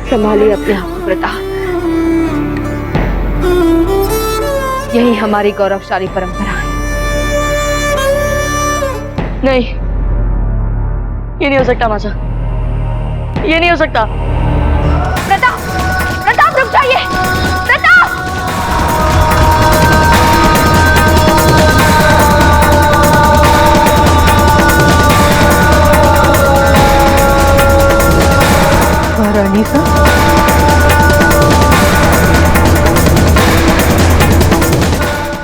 संभालिए अपने आप को प्रताप। यही हमारी गौरवशाली परंपरा है। नहीं, ये नहीं हो सकता मासा, ये नहीं हो सकता। प्रताप, प्रताप रुक जाइए। प्रताप! महारानी साहब,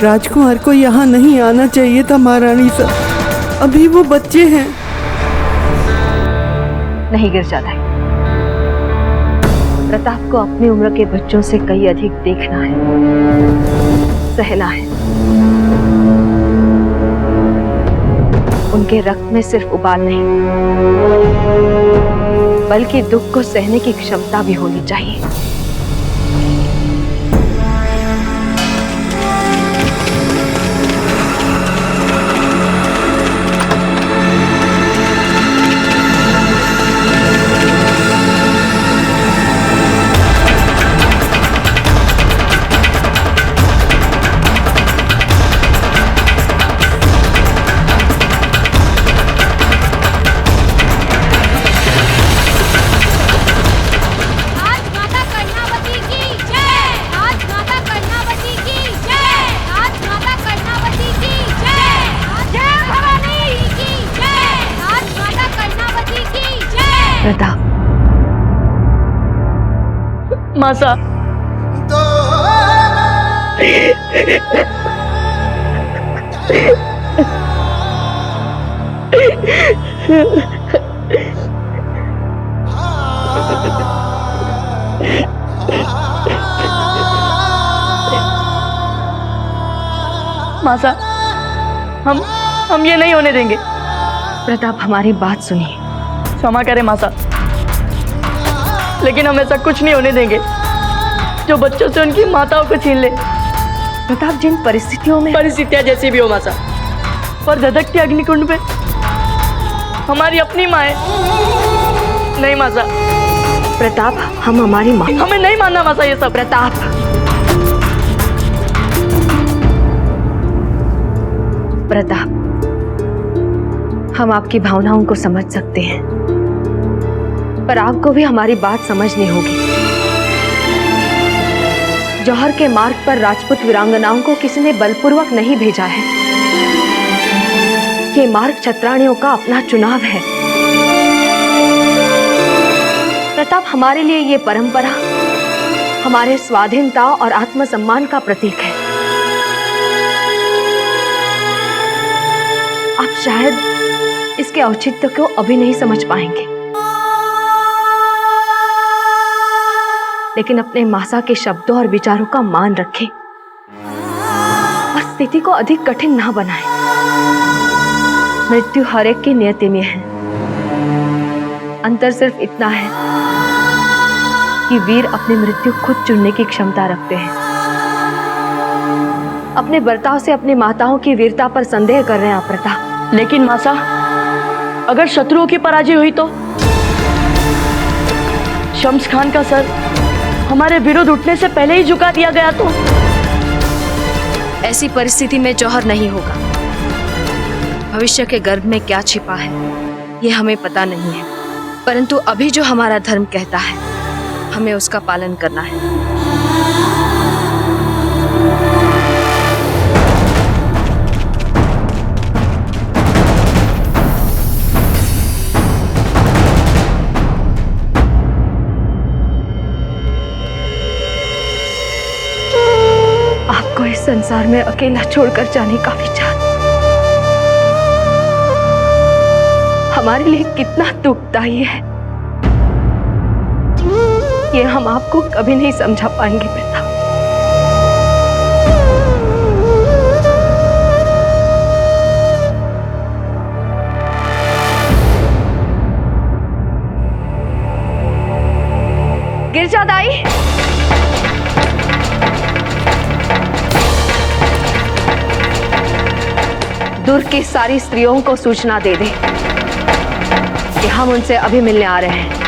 राजकुमार को यहाँ नहीं आना चाहिए था महारानी साहब, अभी वो बच्चे हैं। नहीं गिरजादाई, प्रताप को अपनी उम्र के बच्चों से कहीं अधिक देखना है, सहना है। उनके रक्त में सिर्फ उबाल नहीं, बल्कि दुख को सहने की क्षमता भी होनी चाहिए। प्रताप, मासा, मासा, हम ये नहीं होने देंगे। प्रताप हमारी बात सुनिए। क्षमा करें मासा, लेकिन हम ऐसा कुछ नहीं होने देंगे जो बच्चों से उनकी माताओं को छीन ले। प्रताप, जिन परिस्थितियों में परिस्थितियां जैसी भी हो मासा, पर धधकते अग्निकुंड में हमारी अपनी माँ है। नहीं मासा। प्रताप, हम हमारी माँ, हमें नहीं मानना मासा ये सब। प्रताप, प्रताप, हम आपकी भावनाओं को समझ सकते हैं, पर आपको भी हमारी बात समझनी होगी। जौहर के मार्ग पर राजपूत वीरांगनाओं को किसी ने बलपूर्वक नहीं भेजा है। ये मार्ग क्षत्राणियों का अपना चुनाव है। प्रताप, हमारे लिए ये परंपरा हमारे स्वाधीनता और आत्मसम्मान का प्रतीक है। आप शायद इसके औचित्य को अभी नहीं समझ पाएंगे, लेकिन अपने मासा के शब्दों और विचारों का मान रखें और स्थिति को अधिक कठिन ना बनाएं। मृत्यु हर एक की नियति में है। अंतर सिर्फ इतना है कि वीर अपनी मृत्यु खुद चुनने की क्षमता रखते हैं। अपने बर्ताव से अपनी माताओं की वीरता पर संदेह कर रहे हैं आप प्रताप। लेकिन मासा, अगर शत्रुओं की पराजय हुई तो शम्स खान का सर हमारे विरुद्ध उठने से पहले ही झुका दिया गया तो? ऐसी परिस्थिति में जौहर नहीं होगा। भविष्य के गर्भ में क्या छिपा है ये हमें पता नहीं है, परंतु अभी जो हमारा धर्म कहता है हमें उसका पालन करना है। आपको इस संसार में अकेला छोड़कर जाने का विचार हमारे लिए कितना दुखदायी है, ये हम आपको कभी नहीं समझा पाएंगे प्रताप। गिरजादाई, की सारी स्त्रियों को सूचना दे दे कि हम उनसे अभी मिलने आ रहे हैं।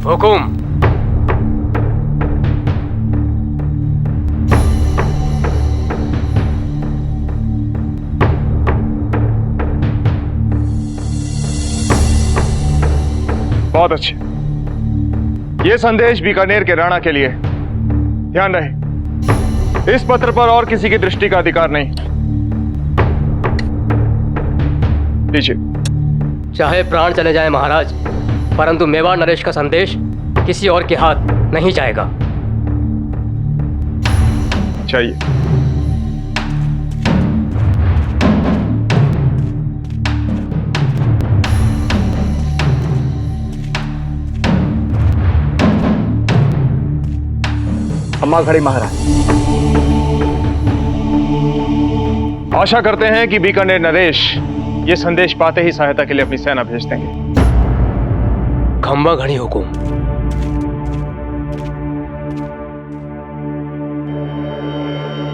हुकुम। बहुत अच्छे। ये संदेश बीकानेर के राणा के लिए। ध्यान रहे, इस पत्र पर और किसी की दृष्टि का अधिकार नहीं। लीजिए। चाहे प्राण चले जाए महाराज, परंतु मेवाड़ नरेश का संदेश किसी और के हाथ नहीं जाएगा। चाहिए। अम्मा घड़ी महाराज। आशा करते हैं कि बीकानेर नरेश ये संदेश पाते ही सहायता के लिए अपनी सेना भेज देंगे। खंबा घड़ी हुकुम।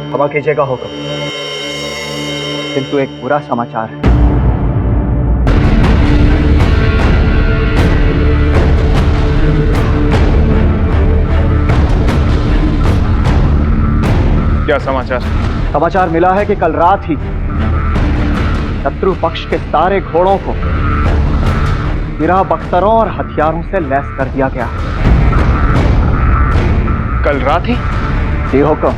क्षमा कीजिएगा हुकुम, किंतु एक बुरा समाचार है। क्या समाचार? समाचार मिला है कि कल रात ही शत्रु पक्ष के सारे घोड़ों को गिरा बख्तरों और हथियारों से लैस कर दिया गया। कल रात ही? जी हुकुम।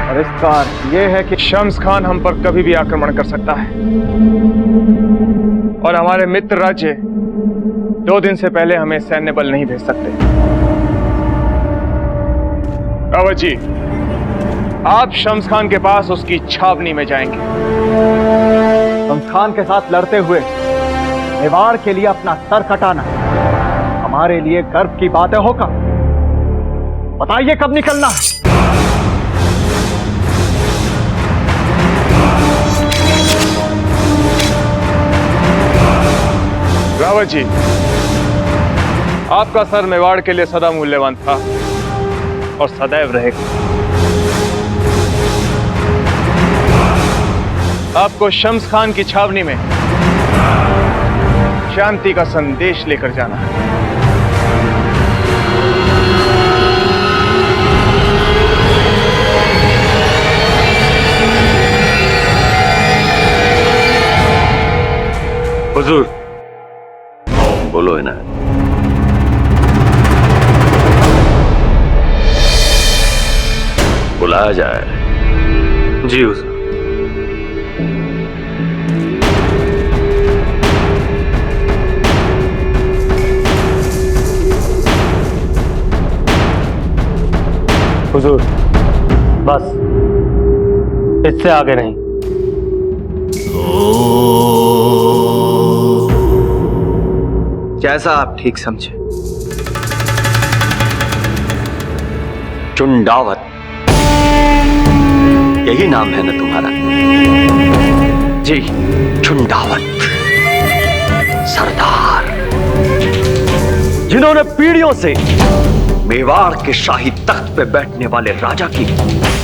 और इसका अर्थ यह है कि शम्स खान हम पर कभी भी आक्रमण कर सकता है और हमारे मित्र राज्य 2 दिन से पहले हमें सैन्य बल नहीं भेज सकते। रावत जी, आप शम्स खान के पास उसकी छावनी में जाएंगे। शम्स खान के साथ लड़ते हुए मेवाड़ के लिए अपना सर कटाना हमारे लिए गर्व की बात है होगा। बताइए कब निकलना है? रावत जी, आपका सर मेवाड़ के लिए सदा मूल्यवान था और सदैव रहेगा। आपको शम्स खान की छावनी में शांति का संदेश लेकर जाना है। हुजूर, बोलो है ना। बुलाया जाए। जी हुजूर। हुजूर, बस इससे आगे नहीं। जैसा आप ठीक समझे। चुंडावत, यही नाम है ना तुम्हारा? जी, चुंडावत सरदार, जिन्होंने पीढ़ियों से मेवाड़ के शाही तख्त पे बैठने वाले राजा की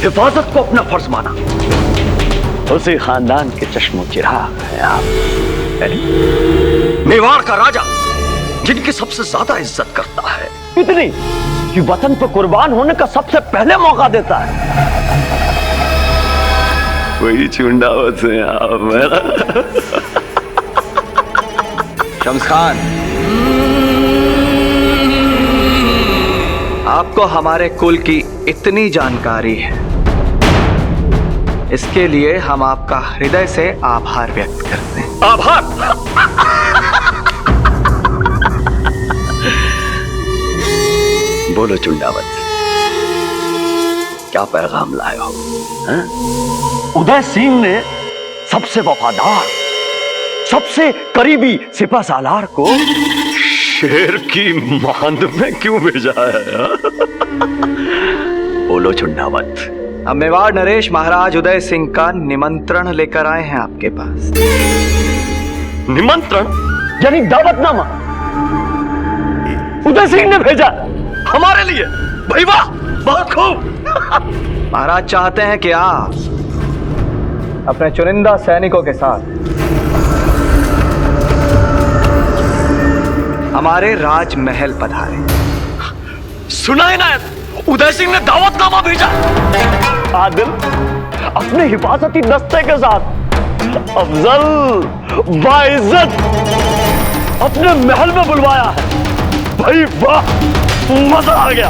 हिफाजत को अपना फर्ज माना। उसी खानदान के चश्मो चिराग है आप। मेवाड़ का राजा जिनकी सबसे ज्यादा इज्जत करता है, इतनी कि वतन पर कुर्बान होने का सबसे पहले मौका देता है। वही चुंडावत है आप। शम्स खान, आपको हमारे कुल की इतनी जानकारी है, इसके लिए हम आपका हृदय से आभार व्यक्त करते हैं। आभार? बोलो चुंडावत, क्या पैगाम लाए हो? उदय सिंह ने सबसे वफादार, सबसे करीबी सिपह सालार को शेर की मांद में क्यों भेजा है? बोलो चुंडावत, अब मेवाड़ नरेश महाराज उदय सिंह का निमंत्रण लेकर आए हैं आपके पास। निमंत्रण यानी दावतनामा उदय सिंह ने भेजा हमारे लिए? भाई वाह, बहुत खूब। महाराज चाहते हैं कि आप अपने चुनिंदा सैनिकों के साथ हमारे राजमहल पधारे। सुना है ना, उदय सिंह ने दावतनामा भेजा। आदिल अपने हिफाजती दस्ते के साथ अफजल बाइज्जत अपने महल में बुलवाया है। भाई वाह, मजा आ गया।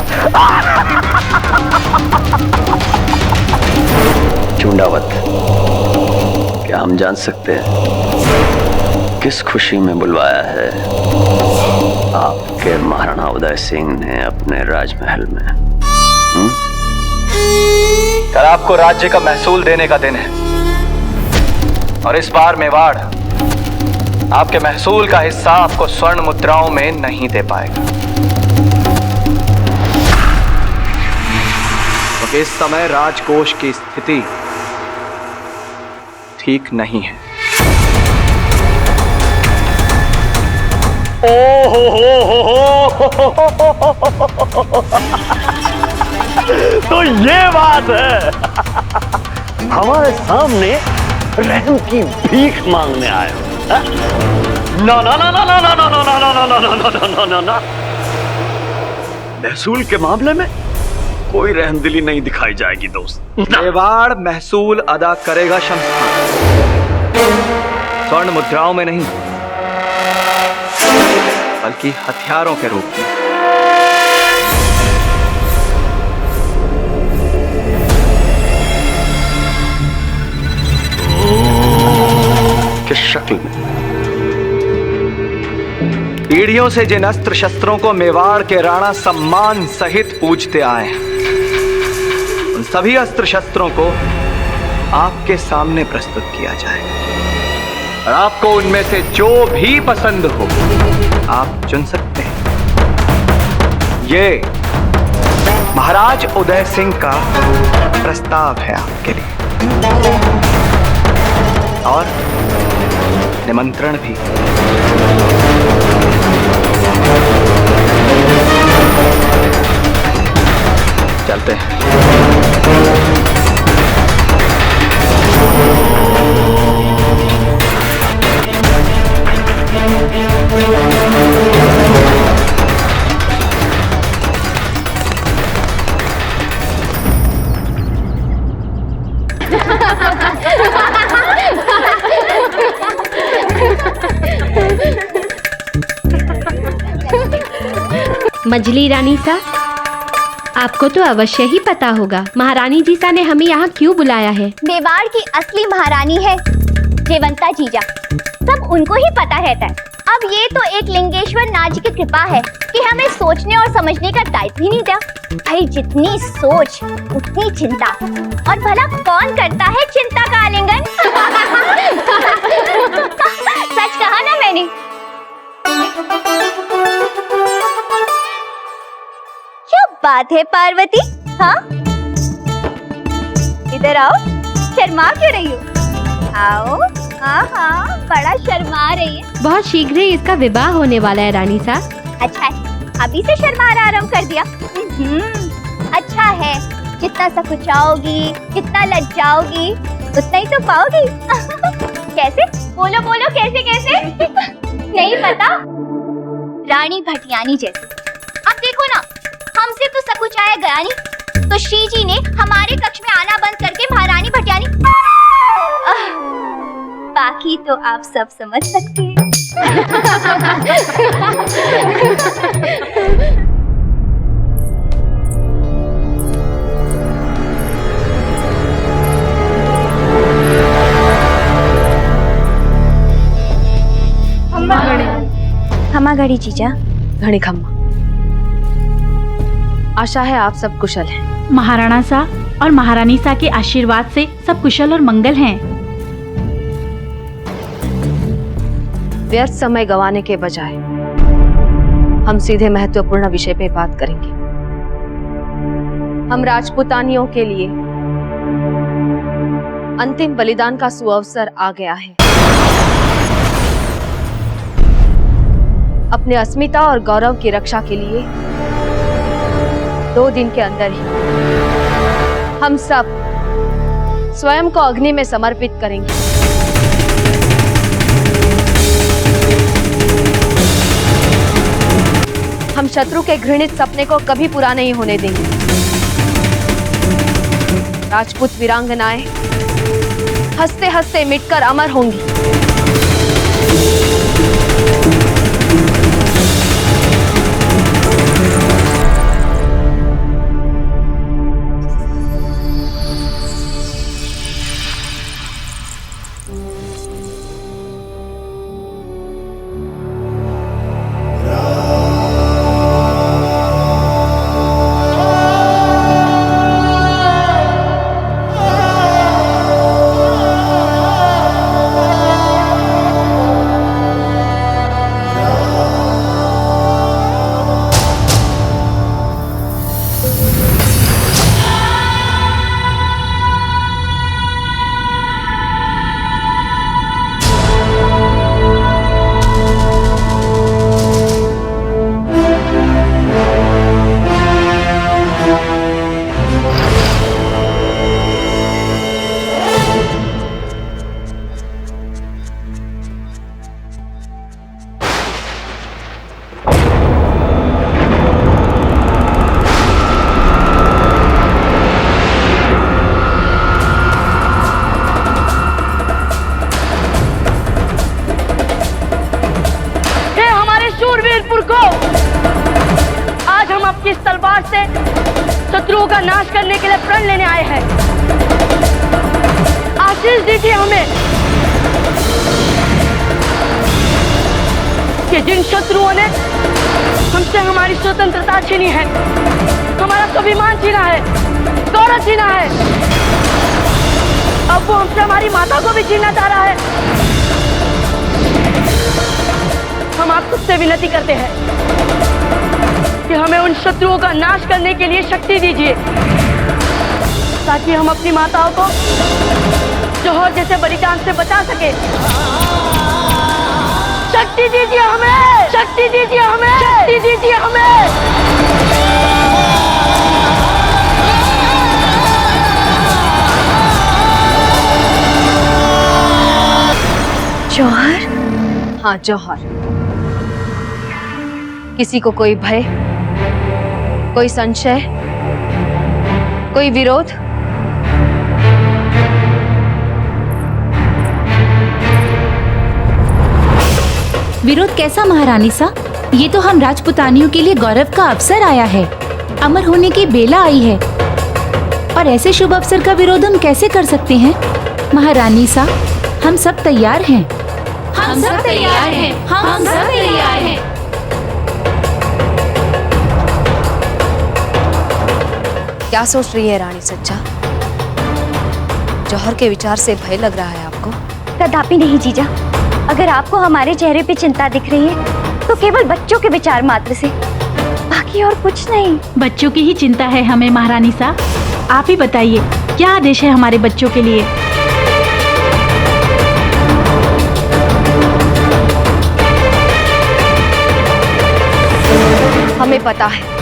चुंडावत, क्या हम जान सकते हैं किस खुशी में बुलवाया है आपके महाराणा उदय सिंह ने अपने राजमहल में? कल आपको राज्य का महसूल देने का दिन है और इस बार मेवाड़ आपके महसूल का हिस्सा आपको स्वर्ण मुद्राओं में नहीं दे पाएगा, क्योंकि इस समय राजकोष की स्थिति ठीक नहीं है। तो ये बात है, हमारे सामने रहम की भीख मांगने आए हो? ना ना ना ना ना ना ना ना ना ना ना ना ना ना ना ना, महसूल के मामले में कोई रहमदिली नहीं दिखाई जाएगी दोस्त। मेवाड़ महसूल अदा करेगा शमशान, स्वर्ण मुद्राओं में नहीं बल्कि हथियारों के रूप में। किस शक्ल में? पीढ़ियों से जिन अस्त्र शस्त्रों को मेवाड़ के राणा सम्मान सहित पूजते आए हैं, उन सभी अस्त्र शस्त्रों को आपके सामने प्रस्तुत किया जाएगा और आपको उनमें से जो भी पसंद हो आप चुन सकते हैं। ये महाराज उदय सिंह का प्रस्ताव है आपके लिए और निमंत्रण भी। चलते हैं। मजली रानी सा, आपको तो अवश्य ही पता होगा महारानी जी सा ने हमें यहाँ क्यों बुलाया है। मेवाड़ की असली महारानी है जयवंता जीजा, सब उनको ही पता रहता है। अब ये तो एक लिंगेश्वर नाथ की कृपा है कि हमें सोचने और समझने का दायित्व ही नहीं दिया। भाई जितनी सोच उतनी चिंता, और भला कौन करता है चिंता का आलिंगन। सच कहा ना मैंने। क्या बात है पार्वती, हाँ इधर आओ, शर्मा क्यों रही हो? आओ। हाँ, बड़ा शर्मा रही है। बहुत शीघ्र ही इसका विवाह होने वाला है रानी सा। अच्छा है, अभी से शर्माना आरंभ कर दिया। अच्छा है, जितना सकुचाओगी, जितना लज्जाओगी, उतना ही तो पाओगी। कैसे? बोलो बोलो, कैसे कैसे? नहीं पता? रानी भटियानी जैसे। अब देखो ना, हमसे तो सकुचाया गया नहीं, तो श्री जी ने हमारे कक्ष में आना बंद करके महारानी भटियानी। बाकी तो आप सब समझ सकते हैं। खम्मा घड़ी जीजा। घड़ी खम्मा। आशा है आप सब कुशल हैं। महाराणा सा और महारानी सा के आशीर्वाद से सब कुशल और मंगल हैं। व्यर्थ समय गंवाने के बजाय हम सीधे महत्वपूर्ण विषय पे बात करेंगे। हम राजपूतानियों के लिए अंतिम बलिदान का सुअवसर आ गया है। अपने अस्मिता और गौरव की रक्षा के लिए 2 दिन के अंदर ही हम सब स्वयं को अग्नि में समर्पित करेंगे। हम शत्रु के घृणित सपने को कभी पूरा नहीं होने देंगे। राजपूत वीरांगनाएं हंसते हंसते मिटकर अमर होंगी। इस तलवार से शत्रुओं का नाश करने के लिए प्रण लेने आए हैं। आशीष दीजिए हमें कि जिन शत्रुओं ने हमसे हमारी स्वतंत्रता छीनी है, हमारा स्वाभिमान छीना है, गौरव छीना है, अब वो हमसे हमारी माता को भी छीनना चाह रहा है। हम आपको से विनती करते हैं कि हमें उन शत्रुओं का नाश करने के लिए शक्ति दीजिए, ताकि हम अपनी माताओं को जौहर जैसे बलिदान से बचा सके। शक्ति दीजिए हमें, शक्ति दीजिए हमें, शक्ति दीजिए हमें। जौहर? हाँ, जौहर। किसी को कोई भय, कोई संशय, कोई विरोध? विरोध कैसा महारानी सा? ये तो हम राजपुतानियों के लिए गौरव का अवसर आया है, अमर होने की बेला आई है, और ऐसे शुभ अवसर का विरोध हम कैसे कर सकते हैं? महारानी सा, हम सब तैयार हैं। हम सब तैयार हैं। हम सब तैयार हैं। क्या सोच रही है रानी सज्जा? जौहर के विचार से भय लग रहा है आपको? कदापि नहीं जीजा, अगर आपको हमारे चेहरे पे चिंता दिख रही है तो केवल बच्चों के विचार मात्र से, बाकी और कुछ नहीं। बच्चों की ही चिंता है हमें महारानी सा। आप ही बताइए, क्या आदेश है हमारे बच्चों के लिए? हमें पता है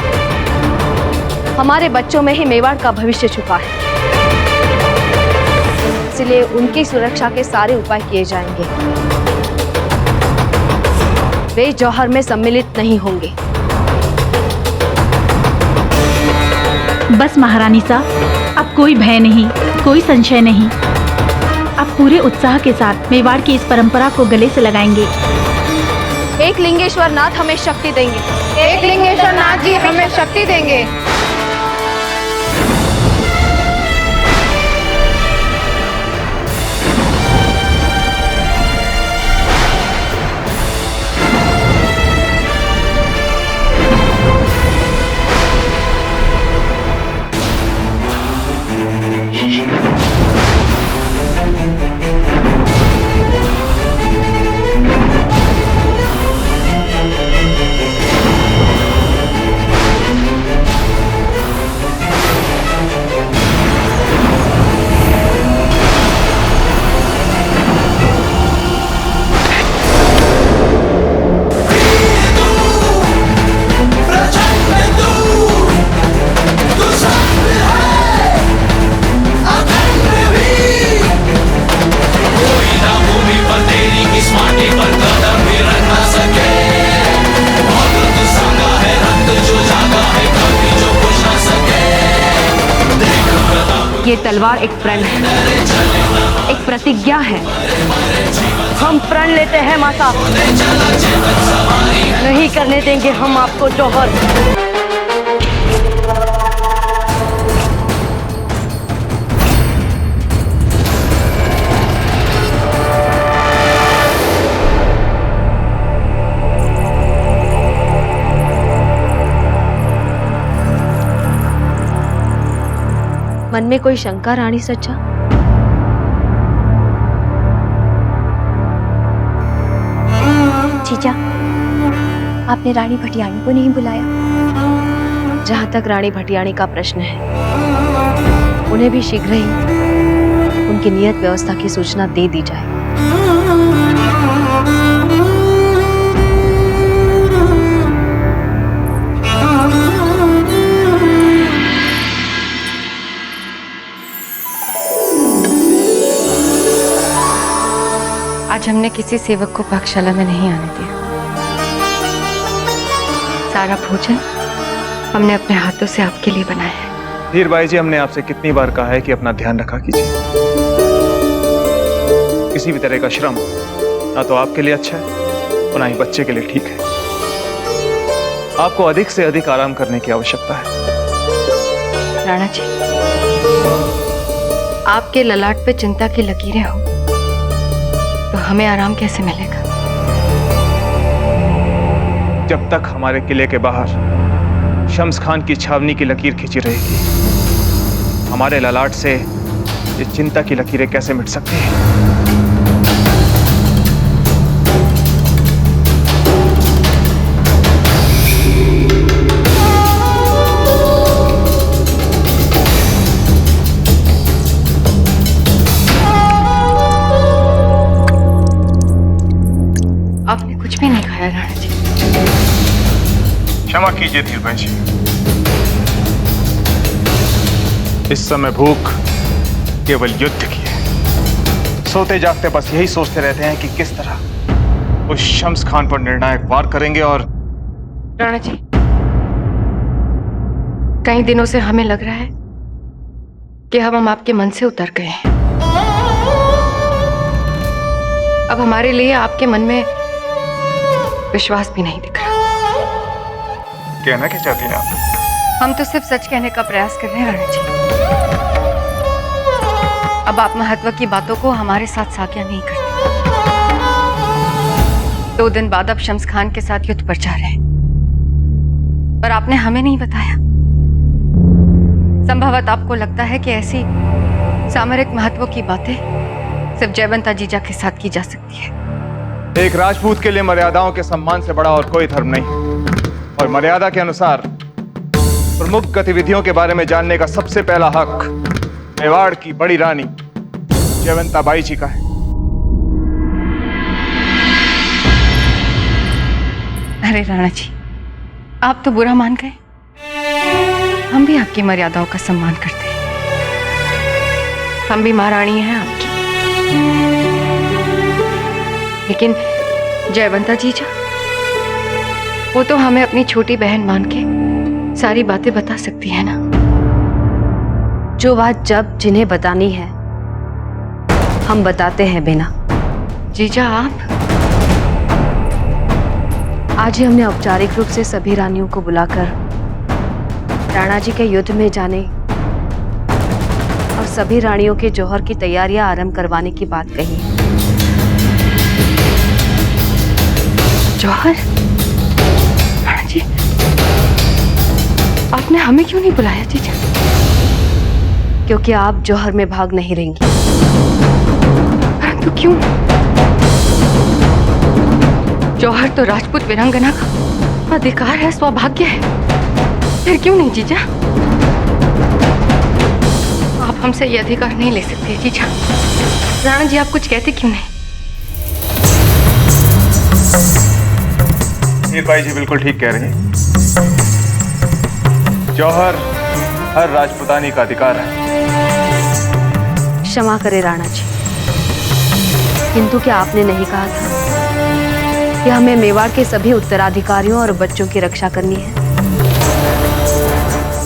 हमारे बच्चों में ही मेवाड़ का भविष्य छुपा है, इसलिए उनकी सुरक्षा के सारे उपाय किए जाएंगे। वे जौहर में सम्मिलित नहीं होंगे। बस महारानी सा, अब कोई भय नहीं, कोई संशय नहीं। अब पूरे उत्साह के साथ मेवाड़ की इस परंपरा को गले से लगाएंगे। एक लिंगेश्वर नाथ हमें शक्ति देंगे। एक लिंगेश्वर नाथ जी हमें शक्ति देंगे। ये तलवार एक प्रण है, एक प्रतिज्ञा है। हम प्रण लेते हैं माता, नहीं करने देंगे हम आपको जौहर। मन में कोई शंका रानी सच्चा? जीजा, आपने रानी भटियाणी को नहीं बुलाया? जहां तक रानी भटियाणी का प्रश्न है, उन्हें भी शीघ्र ही उनकी नियत व्यवस्था की सूचना दे दी जाए। आज हमने किसी सेवक को पाकशाला में नहीं आने दिया। सारा भोजन हमने अपने हाथों से आपके लिए बनाया है। धीर बाई जी, हमने आपसे कितनी बार कहा है कि अपना ध्यान रखा कीजिए। किसी भी तरह का श्रम ना तो आपके लिए अच्छा है और ना ही बच्चे के लिए ठीक है। आपको अधिक से अधिक आराम करने की आवश्यकता है। राणा जी, आपके ललाट पे चिंता की लकीरें हो तो हमें आराम कैसे मिलेगा? जब तक हमारे किले के बाहर शम्स खान की छावनी की लकीर खींची रहेगी, हमारे ललाट से ये चिंता की लकीरें कैसे मिट सकती हैं? आपने कुछ भी नहीं खाया राणा जी। क्षमा कीजिए धीर बाई जी, इस समय भूख केवल युद्ध की है। सोते जागते बस यही सोचते रहते हैं कि किस तरह उस शम्स खान पर निर्णायक वार करेंगे। और राणा जी, कई दिनों से हमें लग रहा है कि हम आपके मन से उतर गए हैं। अब हमारे लिए आपके मन में विश्वास भी नहीं दिख रहा। कहना क्या चाहती हैं आप? हम तो सिर्फ सच कहने का प्रयास कर रहे हैं राणा जी। अब आप महत्व की बातों को हमारे साथ साझा नहीं करते। 2 दिन बाद आप शम्स खान के साथ युद्ध पर जा रहे हैं, पर आपने हमें नहीं बताया। संभवतः आपको लगता है कि ऐसी सामरिक महत्व की बातें सिर्फ जयवंता जीजा के साथ की जा सकती है। एक राजपूत के लिए मर्यादाओं के सम्मान से बड़ा और कोई धर्म नहीं, और मर्यादा के अनुसार प्रमुख गतिविधियों के बारे में जानने का सबसे पहला हक मेवाड़ की बड़ी रानी जयवंता बाई जी का है। अरे राणा जी, आप तो बुरा मान गए। हम भी आपकी मर्यादाओं का सम्मान करते हैं। हम भी महारानी हैं आपकी। लेकिन जयवंता जीजा, वो तो हमें अपनी छोटी बहन मान के सारी बातें बता सकती है ना। जो बात जब जिन्हें बतानी है हम बताते हैं बिना। जीजा, आप आज ही हमने औपचारिक रूप से सभी रानियों को बुलाकर राणा जी के युद्ध में जाने और सभी रानियों के जौहर की तैयारियां आरंभ करवाने की बात कही है। जौहर? राणा जी, आपने हमें क्यों नहीं बुलाया जीजा? क्योंकि आप जौहर में भाग नहीं लेंगी। परंतु क्यों? जौहर तो राजपूत वीरांगना का अधिकार है, सौभाग्य है। फिर क्यों नहीं जीजा? आप हमसे ये अधिकार नहीं ले सकते जीजा। राणा जी, आप कुछ कहते क्यों नहीं? मीरबाई जी बिल्कुल ठीक कह रही हैं। जौहर हर राजपुतानी का अधिकार है। क्षमा करें राणा जी, किंतु क्या आपने नहीं कहा था कि हमें मेवाड़ के सभी उत्तराधिकारियों और बच्चों की रक्षा करनी है?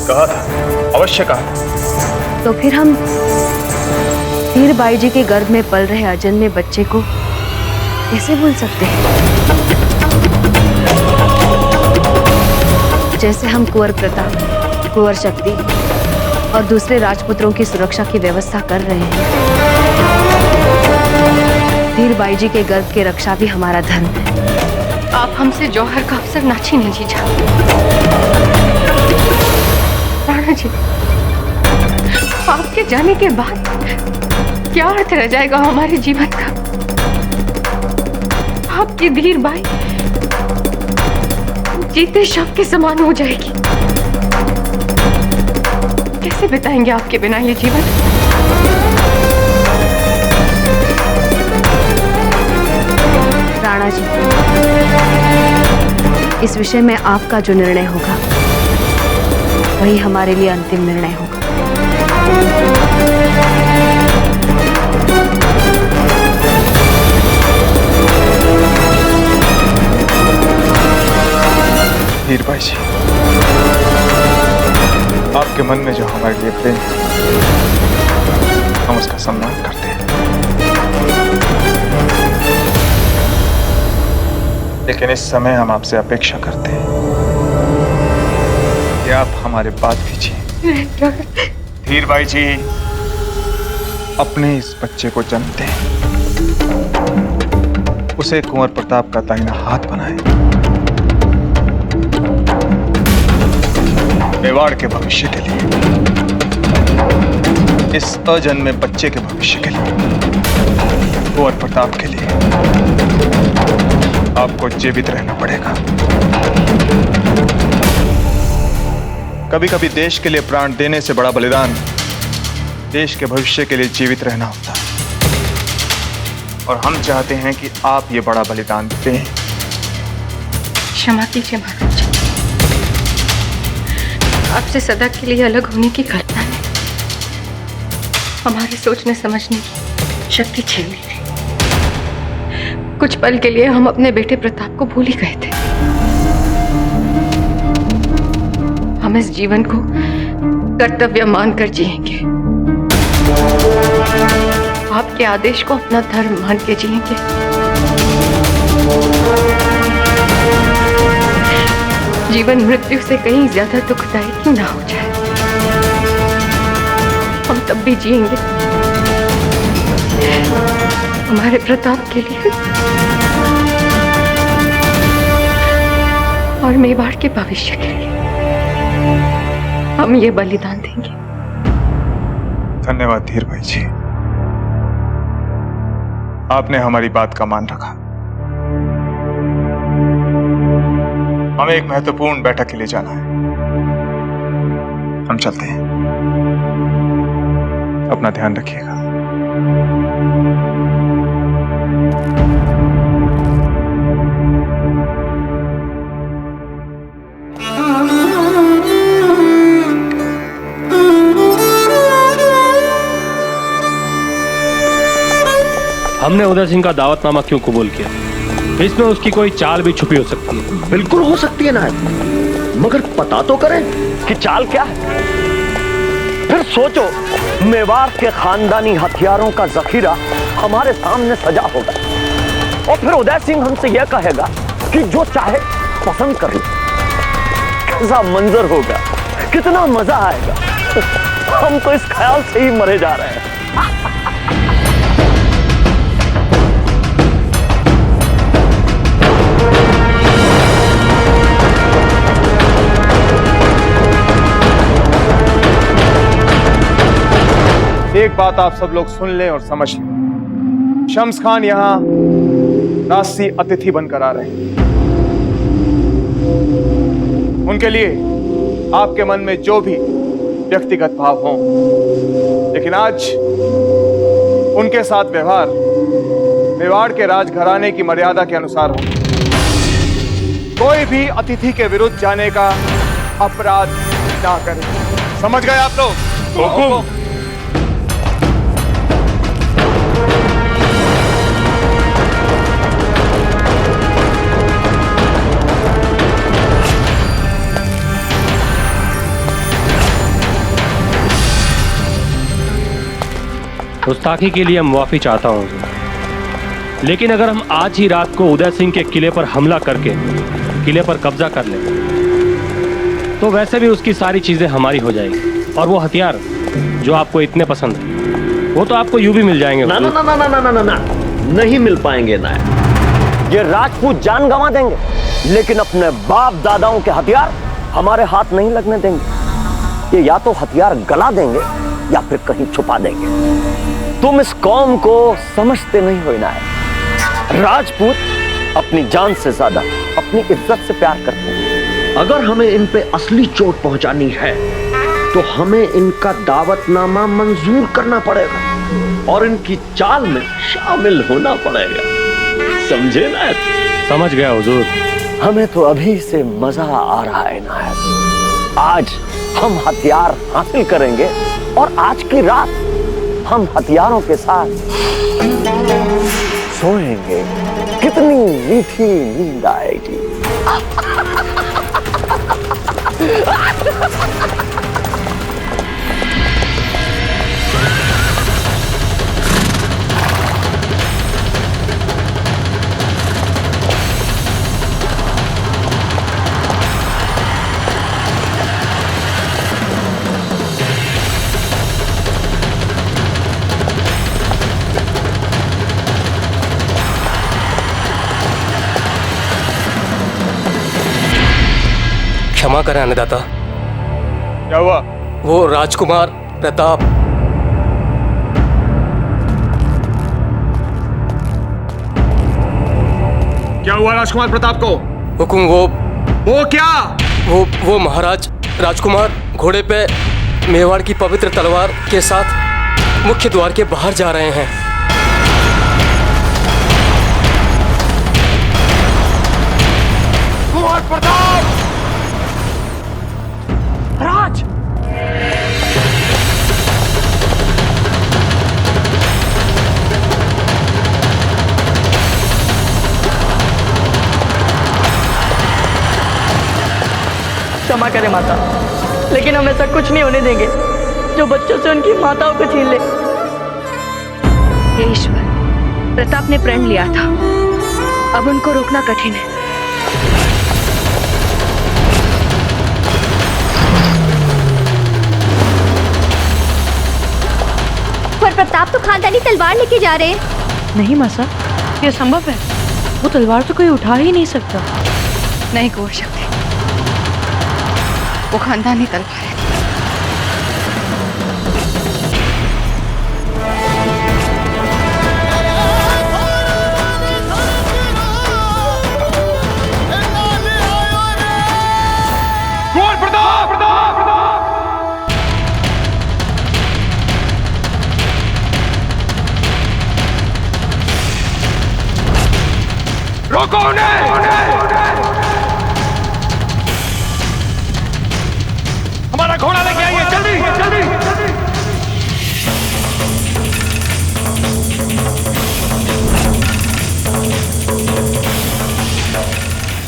कहा था, अवश्य कहा। तो फिर हम धीर बाई जी के गर्भ में पल रहे अजन्मे बच्चे को कैसे भूल सकते हैं? जैसे हम कुंवर प्रताप, कुंवर शक्ति और दूसरे राजपुत्रों की सुरक्षा की व्यवस्था कर रहे हैं, धीर बाई जी के गर्भ की रक्षा भी हमारा धर्म है। आप हमसे जौहर का अवसर ना छीने जीजा। राणा जी, आपके जाने के बाद क्या अर्थ रह जाएगा हमारे जीवन का? आपकी धीर बाई जीते शव के समान हो जाएगी। कैसे बिताएंगे आपके बिना ये जीवन? राणा जी, इस विषय में आपका जो निर्णय होगा वही हमारे लिए अंतिम निर्णय होगा। धीर बाई जी, आपके मन में जो हमारे लिए प्रेम है, हम उसका सम्मान करते हैं। लेकिन इस समय हम आपसे अपेक्षा करते हैं कि आप हमारे बात कीजिए। धीर बाई जी, अपने इस बच्चे को जन्म दें, उसे कुंवर प्रताप का दाहिना हाथ बनाएं। मेवाड़ के भविष्य के लिए, इस अजन्मे बच्चे के भविष्य के लिए, कुंवर प्रताप के लिए आपको जीवित रहना पड़ेगा। कभी कभी देश के लिए प्राण देने से बड़ा बलिदान देश के भविष्य के लिए जीवित रहना होता है, और हम चाहते हैं कि आप ये बड़ा बलिदान दें। क्षमा कीजिए महाराज, आपसे सदा के लिए अलग होने की कल्पना ने हमारे सोचने समझने की शक्ति छीन ली थी। कुछ पल के लिए हम अपने बेटे प्रताप को भूल ही गए थे। हम इस जीवन को कर्तव्य मानकर जिएंगे, आपके आदेश को अपना धर्म मान के जिएंगे। जीवन मृत्यु से कहीं ज्यादा दुखदायी क्यों ना हो जाए, हम तब भी जिएंगे हमारे प्रताप के लिए और मेवाड़ के भविष्य के लिए। हम ये बलिदान देंगे। धन्यवाद धीर बाई जी, आपने हमारी बात का मान रखा। हमें एक महत्वपूर्ण बैठक के लिए जाना है, हम चलते हैं। अपना ध्यान रखिएगा। हमने उदय सिंह का दावतनामा क्यों कबूल किया? इसमें उसकी कोई चाल भी छुपी हो सकती है। बिल्कुल हो सकती है नायक, मगर पता तो करें कि चाल क्या है। फिर सोचो, मेवाड़ के खानदानी हथियारों का जखीरा हमारे सामने सजा होगा, और फिर उदय सिंह हमसे यह कहेगा कि जो चाहे पसंद कर लो। कैसा मंजर होगा, कितना मजा आएगा। हम तो इस ख्याल से ही मरे जा रहे हैं। एक बात आप सब लोग सुन लें और समझ लें, शम्स खान यहाँ राजसी अतिथि बनकर आ रहे हैं। उनके लिए आपके मन में जो भी व्यक्तिगत भाव हो, लेकिन आज उनके साथ व्यवहार मेवाड़ के राजघराने की मर्यादा के अनुसार हो। कोई भी अतिथि के विरुद्ध जाने का अपराध ना करें। समझ गए आप लोग? हुकुम। गुस्ताखी के लिए माफी चाहता हूँ हुजूर। लेकिन अगर हम आज ही रात को उदय सिंह के किले पर हमला करके किले पर कब्जा कर लें तो वैसे भी उसकी सारी चीजें हमारी हो जाएगी और वो हथियार जो आपको इतने पसंद है वो तो आपको यूं भी मिल जाएंगे। ना ना ना ना ना ना ना ना नहीं मिल पाएंगे नायक। ये राजपूत जान गंवा देंगे लेकिन अपने बाप दादाओं के हथियार हमारे हाथ नहीं लगने देंगे। ये या तो हथियार गला देंगे या फिर कहीं छुपा देंगे। तुम इस कौम को समझते नहीं हो नायक। राजपूत अपनी जान से ज्यादा अपनी इज्जत से प्यार करते हैं। अगर हमें इन पे असली चोट पहुंचानी है तो हमें इनका दावतनामा मंजूर करना पड़ेगा और इनकी चाल में शामिल होना पड़ेगा। समझे नायक? समझ गया हुजूर। हमें तो अभी से मजा आ रहा है नायक। आज हम हथियार हासिल करेंगे और आज की रात हम हथियारों के साथ सोएंगे। कितनी मीठी नींद आएगी। क्षमा करें अन्नदाता। क्या हुआ? वो राजकुमार प्रताप। क्या हुआ राजकुमार प्रताप को? हुकुम वो क्या? वो महाराज राजकुमार घोड़े पे मेवाड़ की पवित्र तलवार के साथ मुख्य द्वार के बाहर जा रहे हैं। कुंवर प्रताप! राज! क्षमा करें माता, लेकिन हम ऐसा कुछ नहीं होने देंगे जो बच्चों से उनकी माताओं को छीन ले। हे ईश्वर, प्रताप ने प्रण लिया था, अब उनको रोकना कठिन है। पर प्रताप तो खानदानी तलवार लेके जा रहे हैं। नहीं मासा, ये संभव है? वो तलवार तो कोई उठा ही नहीं सकता। नहीं कुंवर शक्ति, वो खानदानी तलवार है। कुंवर प्रताप! रोको उन्हें! हमारा घोड़ा लेके आइए, जल्दी जल्दी जल्दी!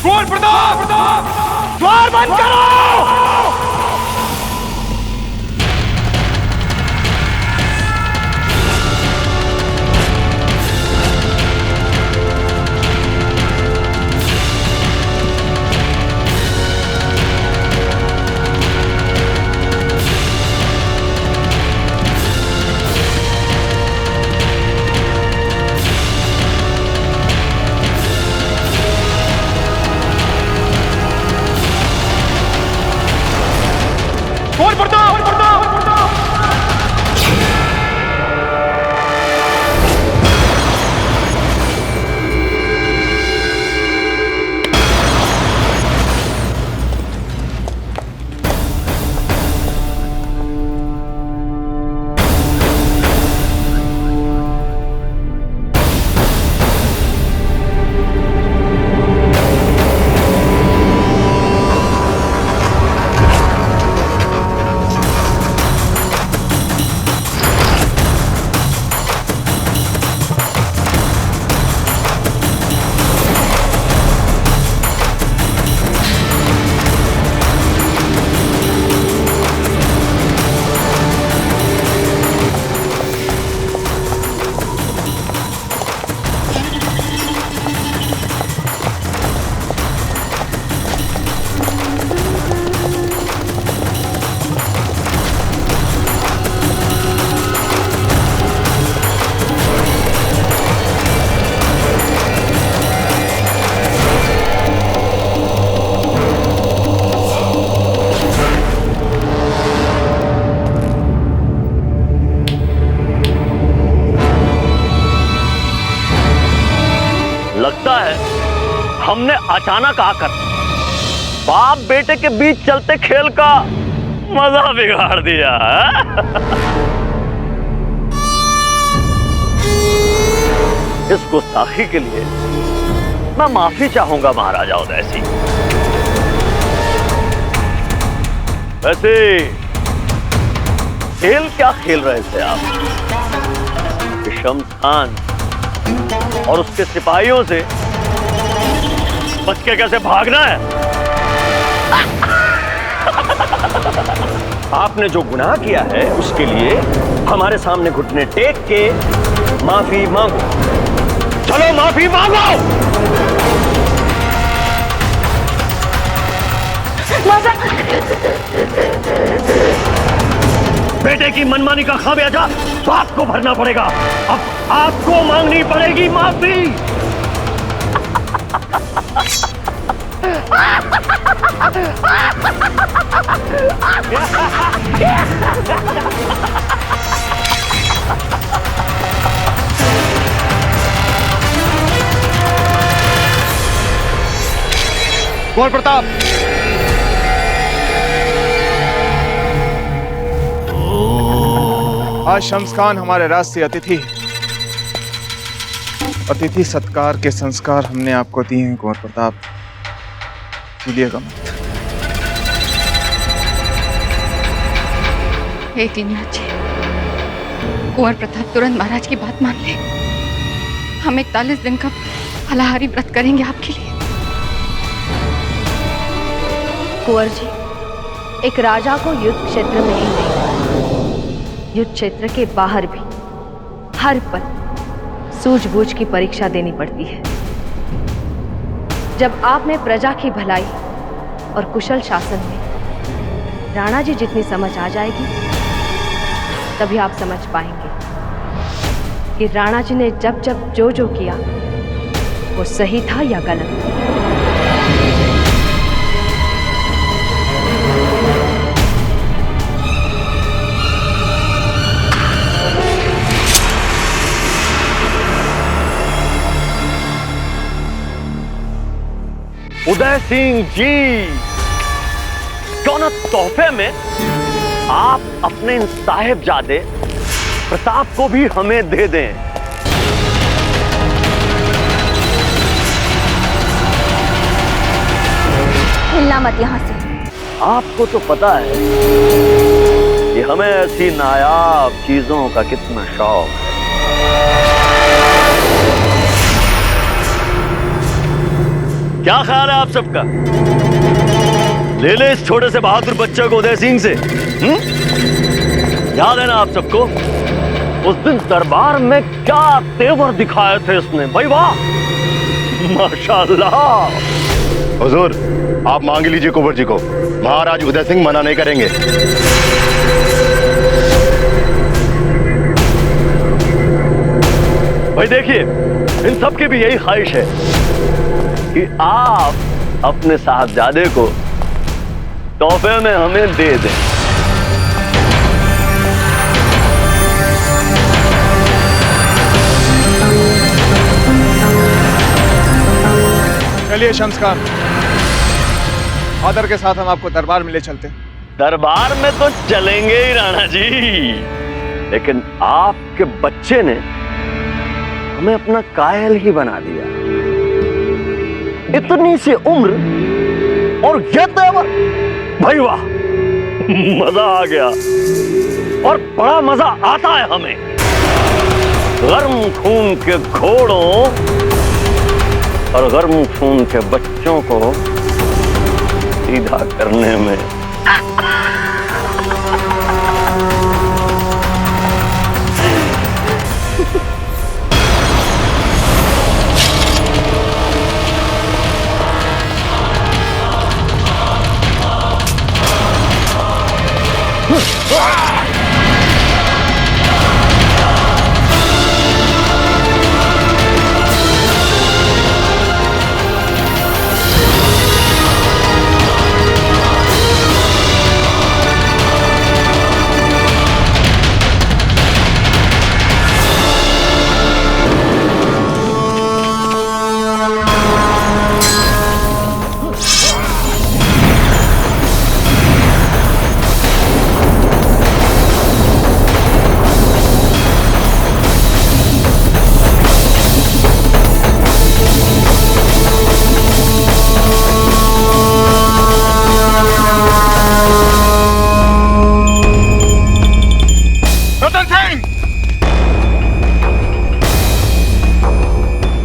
कुंवर प्रताप! द्वार बंद करो! लगता है हमने अचानक आकर बाप बेटे के बीच चलते खेल का मजा बिगाड़ दिया है। इस गुस्ताखी के लिए मैं माफी चाहूंगा महाराजा उदय सिंह। वैसे खेल क्या खेल रहे थे आप? शम्स खान और उसके सिपाहियों से बच के कैसे भागना है? आपने जो गुनाह किया है उसके लिए हमारे सामने घुटने टेक के माफी मांगो। चलो माफी मांगो। बेटे की मनमानी का खामियाजा तो आपको भरना पड़ेगा। अब आपको मांगनी पड़ेगी माफी। कुंवर प्रताप, आज शम्स खान हमारे राज से अतिथि है। अतिथि सत्कार के संस्कार हमने आपको दिए हैं कुंवर प्रताप, भूलिएगा मत। हे दीननाथ जी, कुंवर प्रताप तुरंत महाराज की बात मान ले। हम 41 दिन का फलाहारी व्रत करेंगे आपके लिए। कुंवर जी, एक राजा को युद्ध क्षेत्र में ही नहीं, युद्ध क्षेत्र के बाहर भी हर पल सूझबूझ की परीक्षा देनी पड़ती है। जब आप में प्रजा की भलाई और कुशल शासन में राणा जी जितनी समझ आ जाएगी, तभी आप समझ पाएंगे कि राणा जी ने जब जब जो जो किया वो सही था या गलत। उदय सिंह जी, क्यों न तोहफे में आप अपने इन साहिबजादे प्रताप को भी हमें दे दें। हिलना मत यहाँ से। आपको तो पता है कि हमें ऐसी नायाब चीजों का कितना शौक है। क्या ख्याल है आप सबका? ले ले इस छोटे से बहादुर बच्चे को उदय सिंह से। याद है ना आप सबको, उस दिन दरबार में क्या तेवर दिखाए थे इसने? भाई वाह, माशाल्लाह। हुजूर, आप मांग लीजिए कुंवर जी को, महाराज उदय सिंह मना नहीं करेंगे। भाई देखिए, इन सब की भी यही ख्वाहिश है कि आप अपने साहबजादे को तोहफे में हमें दे दें। चलिए शम्स खान, आदर के साथ हम आपको दरबार में ले चलते हैं। दरबार में तो चलेंगे ही राणा जी, लेकिन आपके बच्चे ने हमें अपना कायल ही बना दिया। इतनी सी उम्र और ये तेवर, भाई वाह, मजा आ गया। और बड़ा मजा आता है हमें गर्म खून के घोड़ों और गर्म खून के बच्चों को सीधा करने में।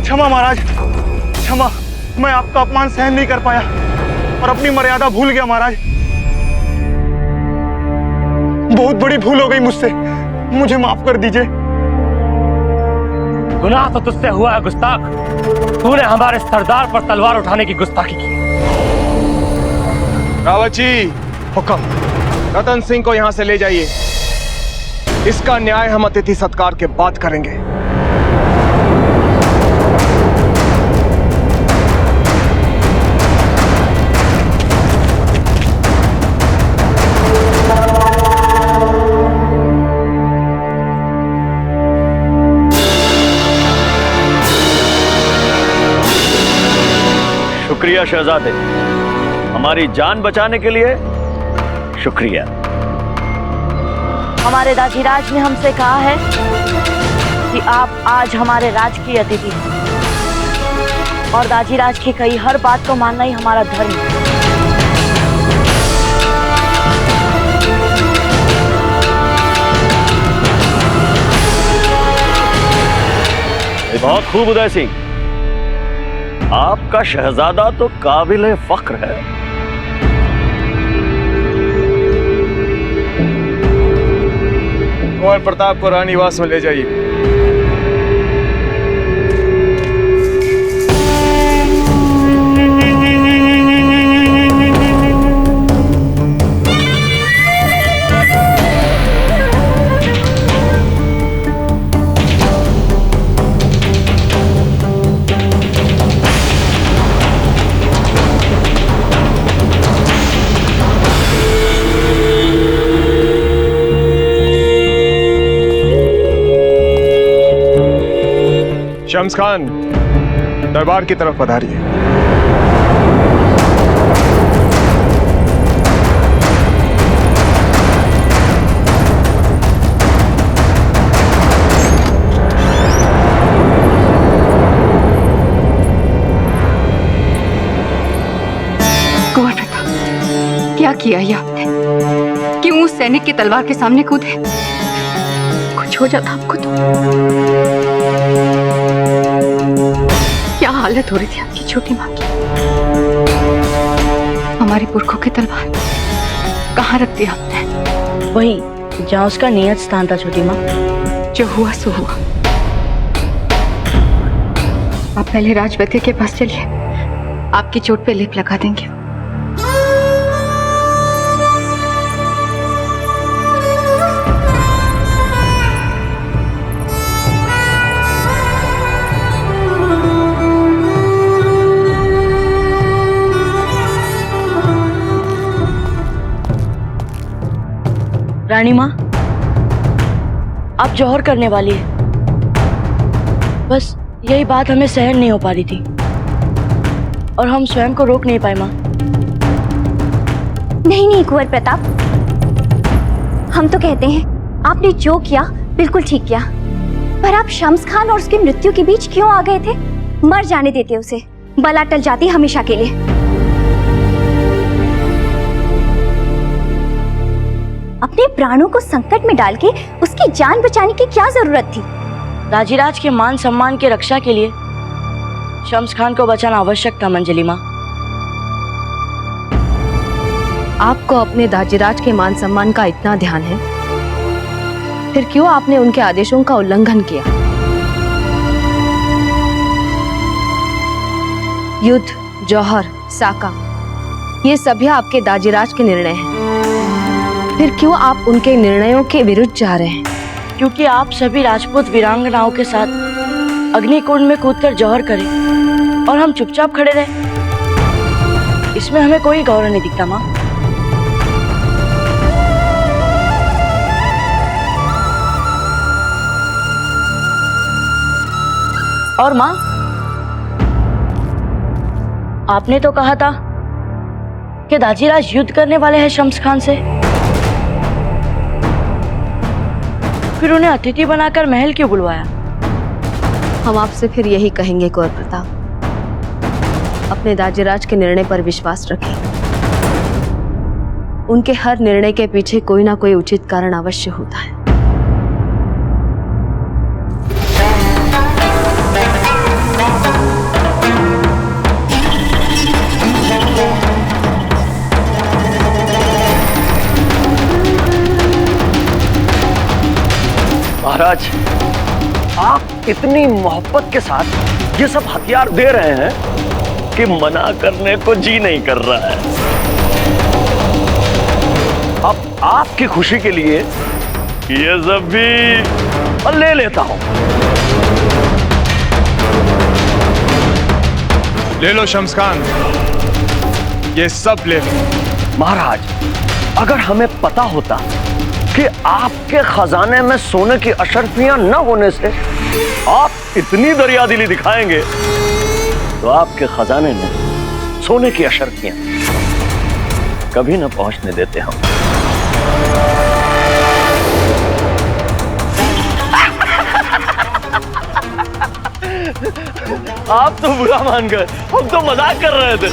क्षमा महाराज, क्षमा। मैं आपका अपमान सहन नहीं कर पाया और अपनी मर्यादा भूल गया महाराज। बहुत बड़ी भूल हो गई मुझसे, मुझे माफ कर दीजिए। गुनाह तो तुझसे हुआ है गुस्ताख। तूने हमारे सरदार पर तलवार उठाने की गुस्ताखी की। रावत जी, हुक्म। रतन सिंह को यहां से ले जाइए। इसका न्याय हम अतिथि सत्कार के बाद करेंगे। शुक्रिया शहजादे, हमारी जान बचाने के लिए शुक्रिया। हमारे दाजीराज ने हमसे कहा है कि आप आज हमारे राज की अतिथि हैं और दाजीराज की कही हर बात को मानना ही हमारा धर्म है। बहुत खूब उदय सिंह, आपका शहजादा तो काबिल फख्र है। कुंवर प्रताप को रानीवास में ले जाइए। शम्स खान, दरबार की तरफ पधारिए। कुंवर प्रताप, क्या किया ये आपने? क्यों उस सैनिक की तलवार के सामने कूदे? कुछ हो जाता आपको तो। क्या हालत हो रही थी आपकी छोटी माँ की? हमारे पुरखों की तलवार कहाँ रख दी आपने? वहीं जहाँ उसका नियत स्थान था छोटी माँ। जो हुआ सो हुआ। आप पहले राजवैद्य के पास चलिए, आपकी चोट पे लेप लगा देंगे। रानी माँ, आप जौहर करने वाली है। बस यही बात हमें सहन नहीं हो पा रही थी और हम स्वयं को रोक नहीं पाए माँ। नहीं कुंवर प्रताप, हम तो कहते हैं आपने जो किया बिल्कुल ठीक किया, पर आप शम्स खान और उसकी मृत्यु के बीच क्यों आ गए थे? मर जाने देते उसे, बला टल जाती हमेशा के लिए। अपने प्राणों को संकट में डाल के उसकी जान बचाने की क्या जरूरत थी? दाजीराज के मान सम्मान की रक्षा के लिए शम्स खान को बचाना आवश्यक था मंजली माँ। आपको अपने दाजीराज के मान सम्मान का इतना ध्यान है, फिर क्यों आपने उनके आदेशों का उल्लंघन किया? युद्ध, जौहर, साका, ये सभी आपके दाजीराज के निर्णय हैं। फिर क्यों आप उनके निर्णयों के विरुद्ध जा रहे हैं? क्योंकि आप सभी राजपूत वीरांगनाओं के साथ अग्निकुंड में कूदकर जौहर करें और हम चुपचाप खड़े रहे। इसमें हमें कोई गौरव नहीं दिखता माँ। और माँ, आपने तो कहा था कि दाजीराज युद्ध करने वाले हैं शम्स खान से, फिर उन्हें अतिथि बनाकर महल क्यों बुलवाया? हम आपसे फिर यही कहेंगे कुंवर प्रताप, अपने दाजीराज के निर्णय पर विश्वास रखें। उनके हर निर्णय के पीछे कोई ना कोई उचित कारण अवश्य होता है। महाराज, आप इतनी मोहब्बत के साथ ये सब हथियार दे रहे हैं कि मना करने को जी नहीं कर रहा है। अब आपकी खुशी के लिए ये सब भी ले लेता हूं। ले लो शम्स खान, ये सब ले लो। महाराज, अगर हमें पता होता कि आपके खजाने में सोने की अशर्फियां न होने से आप इतनी दरियादिली दिखाएंगे, तो आपके खजाने में सोने की अशर्फियां कभी न पहुंचने देते हम। आप तो बुरा मान गए, हम तो मजाक कर रहे थे।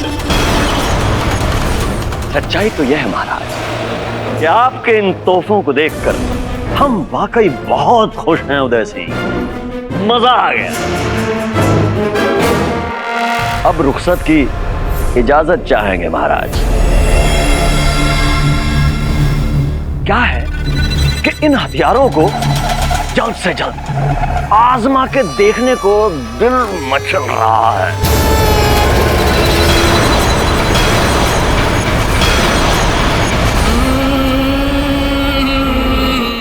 सच्चाई तो यह है महाराज कि आपके इन तोहफों को देखकर हम वाकई बहुत खुश हैं उदय सिंह। मजा आ गया। अब रुखसत की इजाजत चाहेंगे महाराज। क्या है कि इन हथियारों को जल्द से जल्द आजमा के देखने को दिल मचल रहा है।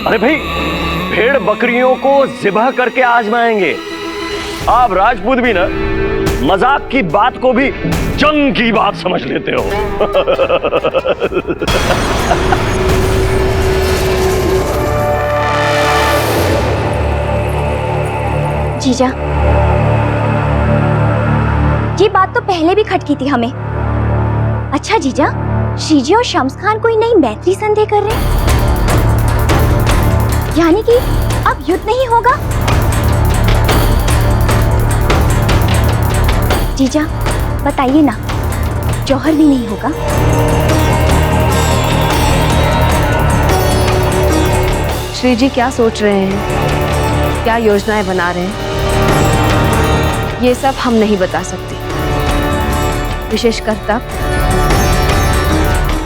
अरे भाई, भेड़ बकरियों को ज़िबह करके आजमाएंगे। आप राजपूत भी ना मजाक की बात को भी जंग की बात समझ लेते हो। जीजा, ये बात तो पहले भी खटकी थी हमें। अच्छा जीजा, श्रीजी और शम्स खान कोई नई मैत्री संधि कर रहे हैं, यानी कि अब युद्ध नहीं होगा। जीजा बताइए ना, जौहर भी नहीं होगा? श्रीजी क्या सोच रहे हैं, क्या योजनाएं बना रहे हैं, ये सब हम नहीं बता सकते। विशेषकर तब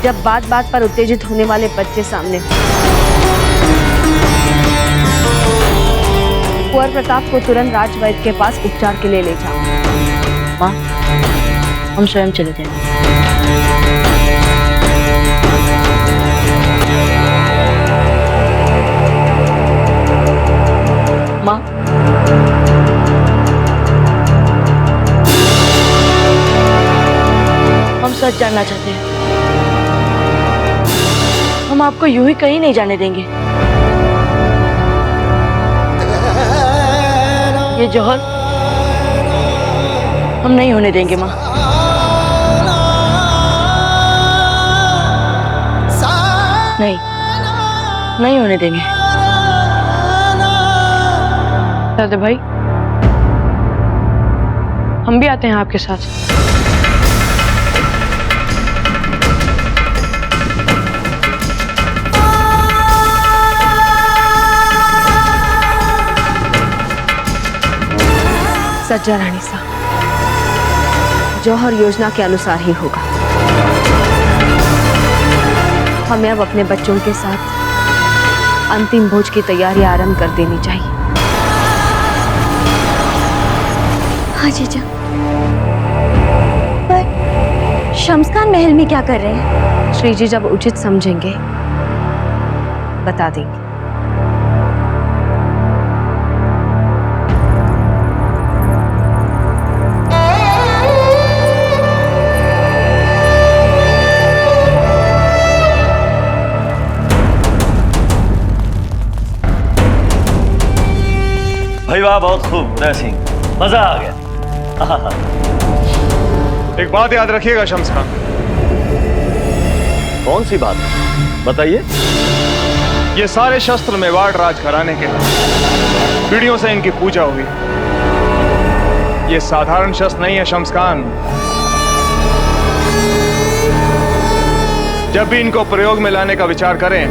जब बात बात पर उत्तेजित होने वाले बच्चे सामने हो। कुंवर प्रताप को तुरंत राजवैद्य के पास उपचार के लिए ले जाओ। माँ, हम स्वयं चले जाएंगे। माँ, हम सच जानना चाहते हैं। हम आपको यूं ही कहीं नहीं जाने देंगे। ये जौहर हम नहीं होने देंगे माँ। नहीं, नहीं होने देंगे। दादा भाई, हम भी आते हैं आपके साथ। सज्जा रानी साहब, जौहर योजना के अनुसार ही होगा। हमें अब अपने बच्चों के साथ अंतिम भोज की तैयारी आरंभ कर देनी चाहिए। हाँ जीजा, पर शम्स खान महल में क्या कर रहे हैं? श्रीजी जब उचित समझेंगे बता देंगे। भाई वाह, बहुत खूब उदय सिंह, मजा आ गया। एक बात याद रखिएगा शम्स खान। कौन सी बात बताइए? ये सारे शस्त्र मेवाड़ राज घराने के हैं। पीढ़ियों से इनकी पूजा हुई। ये साधारण शस्त्र नहीं है शम्स खान। जब भी इनको प्रयोग में लाने का विचार करें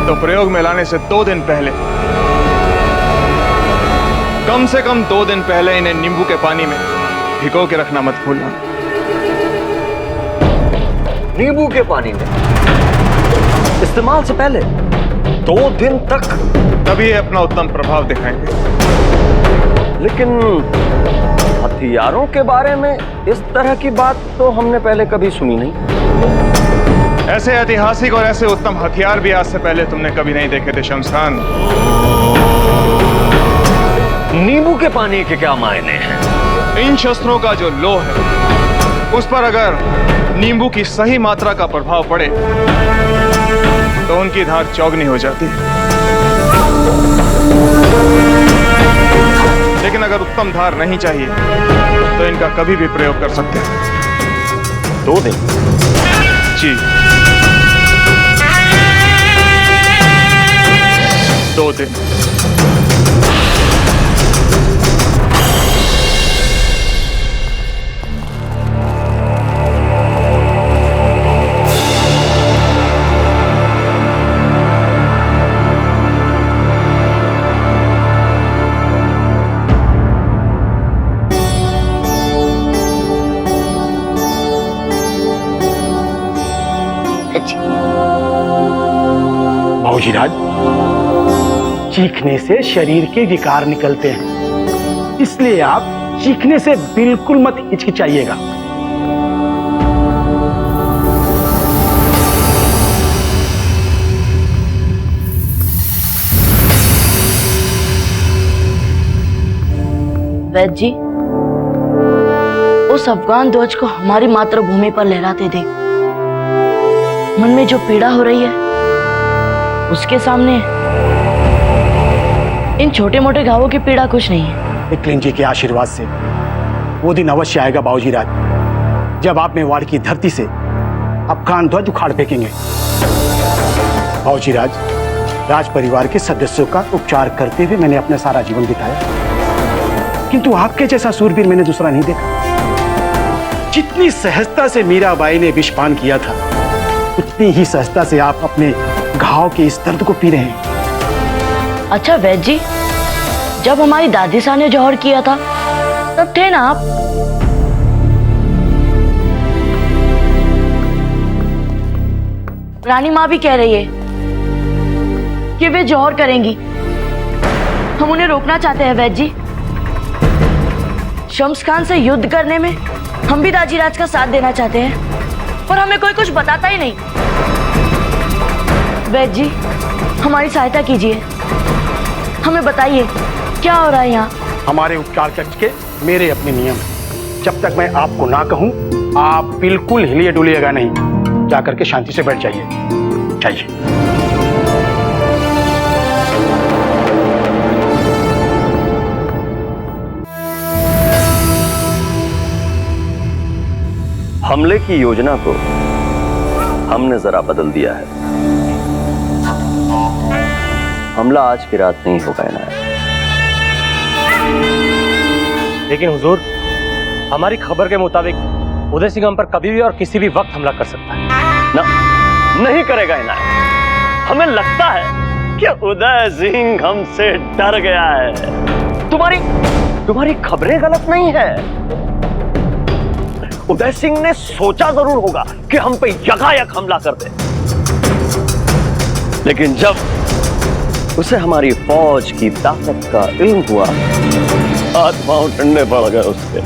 तो प्रयोग में लाने से 2 दिन पहले, कम से कम 2 दिन पहले इन्हें नींबू के पानी में भिगो के रखना मत भूलना। नींबू के पानी में इस्तेमाल से पहले? 2 दिन तक? तभी ये अपना उत्तम प्रभाव दिखाएंगे। लेकिन हथियारों के बारे में इस तरह की बात तो हमने पहले कभी सुनी नहीं। ऐसे ऐतिहासिक और ऐसे उत्तम हथियार भी आज से पहले तुमने कभी नहीं देखे थे शम्स खान। नींबू के पानी के क्या मायने हैं? इन शस्त्रों का जो लोह है उस पर अगर नींबू की सही मात्रा का प्रभाव पड़े तो उनकी धार चौगनी हो जाती है। लेकिन अगर उत्तम धार नहीं चाहिए तो इनका कभी भी प्रयोग कर सकते हैं। 2 दिन? जी, 2 दिन। बाबूजीराज, चीखने से शरीर के विकार निकलते हैं, इसलिए आप चीखने से बिल्कुल मत हिचकिचाइएगा। वैद्य जी, उस अफगान ध्वज को हमारी मातृभूमि पर लहराते देख मन में जो पीड़ा हो रही है उसके सामने इन छोटे मोटे घावों की पीड़ा कुछ नहीं है। विक्लिन जी के आशीर्वाद से वो दिन अवश्य आएगा बाबूजीराज, जब आप मेवाड़ की धरती से अफगान ध्वज उखाड़ फेंकेंगे। बाबूजीराज, राज परिवार के सदस्यों का उपचार करते हुए मैंने अपना सारा जीवन बिताया, किंतु आपके जैसा सूरवीर मैंने दूसरा नहीं देखा। जितनी सहजता से मीराबाई ने विषपान किया था, उतनी ही सहजता से आप अपने घाव के इस दर्द को पी रहे हैं। अच्छा वैद्य जी, जब हमारी दादी सा ने जौहर किया था तब थे ना आप? रानी माँ भी कह रही है कि वे जौहर करेंगी। हम उन्हें रोकना चाहते हैं वैद्य जी। शम्स खान से युद्ध करने में हम भी दाजीराज का साथ देना चाहते हैं, पर हमें कोई कुछ बताता ही नहीं। वैद्य जी, हमारी सहायता कीजिए, हमें बताइए क्या हो रहा है यहाँ। हमारे उपचार कक्ष के मेरे अपने नियम हैं। जब तक मैं आपको ना कहूं, आप बिल्कुल हिलिए डुलिएगा नहीं। जाकर के शांति से बैठ जाइए। जाइए। हमले की योजना को हमने जरा बदल दिया है। हमला आज की रात नहीं होगा इनायत। लेकिन हुजूर, हमारी खबर के मुताबिक उदय सिंह हम पर कभी भी और किसी भी वक्त हमला कर सकता है। ना, नहीं करेगा इनायत। हमें लगता है कि उदय सिंह हमसे डर गया है। तुम्हारी खबरें गलत नहीं है। उदय सिंह ने सोचा जरूर होगा कि हम पे यकायक हमला कर दे, लेकिन जब उसे हमारी फौज की ताकत का इल्म हुआ, आत्माओं ठंडे पड़ गए उसके।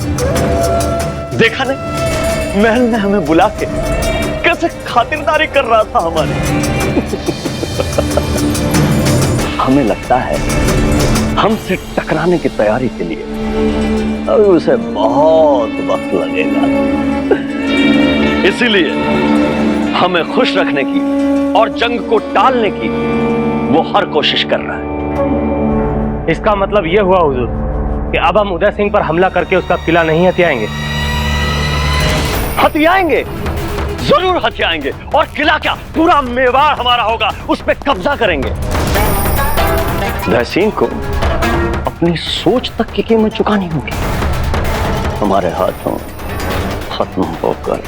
देखा नहीं, महल में हमें बुला के कैसे खातिरदारी कर रहा था हमारी। हमें लगता है हमसे टकराने की तैयारी के लिए अभी उसे बहुत वक्त लगेगा। इसीलिए हमें खुश रखने की और जंग को टालने की वो हर कोशिश कर रहा है। इसका मतलब यह हुआ हुजूर कि अब हम उदय सिंह पर हमला करके उसका किला नहीं हथियाएंगे। हथियाएंगे, जरूर हथियाएंगे। और किला क्या, पूरा मेवाड़ हमारा होगा, उस पर कब्जा करेंगे। उदय सिंह को अपनी सोच तक की कीमत चुकानी होगी। हमारे हाथों खत्म होकर,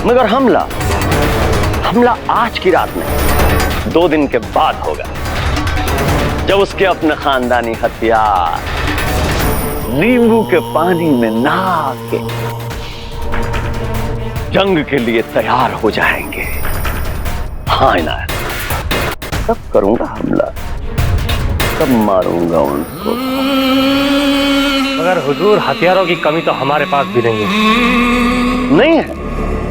मगर हमला आज की रात में 2 दिन के बाद होगा, जब उसके अपने खानदानी हथियार नींबू के पानी में नहा के जंग के लिए तैयार हो जाएंगे। हाँ इनायत, तब करूंगा हमला, तब मारूंगा उनको। मगर हुजूर, हथियारों की कमी तो हमारे पास भी नहीं है। नहीं है?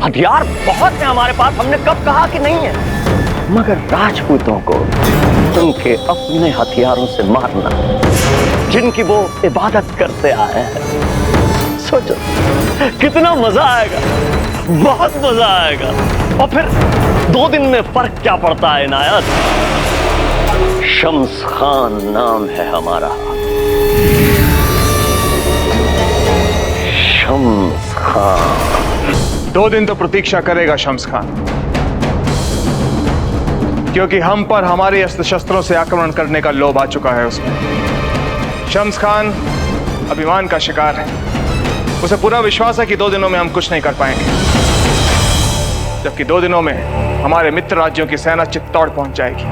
हथियार बहुत है हमारे पास, हमने कब कहा कि नहीं है? मगर राजपूतों को उनके अपने हथियारों से मारना, जिनकी वो इबादत करते आए हैं, सोचो कितना मजा आएगा, बहुत मजा आएगा। और फिर 2 दिन में फर्क क्या पड़ता है इनायत? शम्स खान नाम है हमारा, शम्स खान। 2 दिन तो प्रतीक्षा करेगा शम्स खान, क्योंकि हम पर हमारे अस्त्र शस्त्रों से आक्रमण करने का लोभ आ चुका है उसमें। शम्स खान अभिमान का शिकार है, उसे पूरा विश्वास है कि 2 दिनों में हम कुछ नहीं कर पाएंगे, जबकि 2 दिनों में हमारे मित्र राज्यों की सेना चित्तौड़ पहुंच जाएगी।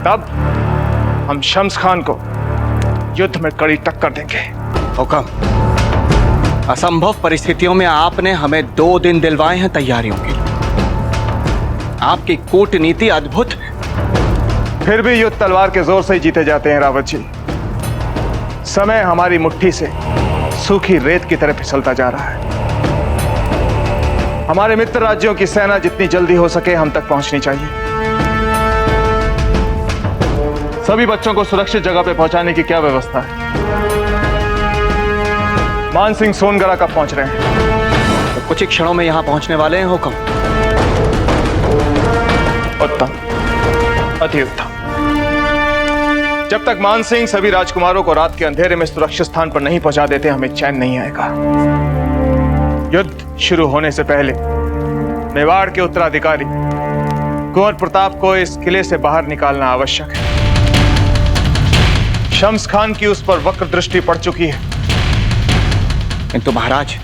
तब हम शम्स खान को युद्ध में कड़ी टक्कर देंगे। हुक्म। असंभव परिस्थितियों में आपने हमें 2 दिन दिलवाए हैं तैयारियों के लिए। आपकी कूटनीति अद्भुत है। फिर भी युद्ध तलवार के जोर से ही जीते जाते हैं रावत जी। समय हमारी मुट्ठी से सूखी रेत की तरह फिसलता जा रहा है। हमारे मित्र राज्यों की सेना जितनी जल्दी हो सके हम तक पहुंचनी चाहिए। सभी बच्चों को सुरक्षित जगह पे पहुंचाने की क्या व्यवस्था है? मान सिंह सोनगढ़ा कब पहुंच रहे हैं? तो कुछ ही क्षणों में यहां पहुंचने वाले हैं। हुक्म। उत्तम, अति उत्तम। जब तक मान सिंह सभी राजकुमारों को रात के अंधेरे में सुरक्षित स्थान पर नहीं पहुंचा देते, हमें चैन नहीं आएगा। युद्ध शुरू होने से पहले मेवाड़ के उत्तराधिकारी कुंवर प्रताप को इस किले से बाहर निकालना आवश्यक है। शम्स खान की उस पर वक्र दृष्टि पड़ चुकी है। किंतु महाराज,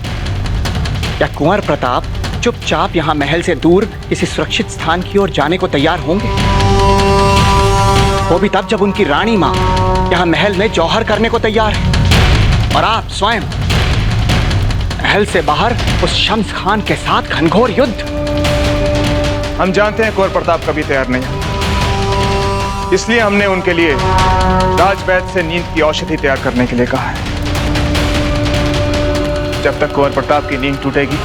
क्या कुंवर प्रताप चुपचाप यहां महल से दूर किसी सुरक्षित स्थान की ओर जाने को तैयार होंगे? वो भी तब जब उनकी रानी मां यहां महल में जौहर करने को तैयार है, और आप स्वयं महल से बाहर उस शम्स खान के साथ घनघोर युद्ध। हम जानते हैं कुंवर प्रताप कभी तैयार नहीं है, इसलिए हमने उनके लिए राजवैद्य से नींद की औषधि तैयार करने के लिए कहा है। जब तक कुंवर प्रताप की नींद टूटेगी,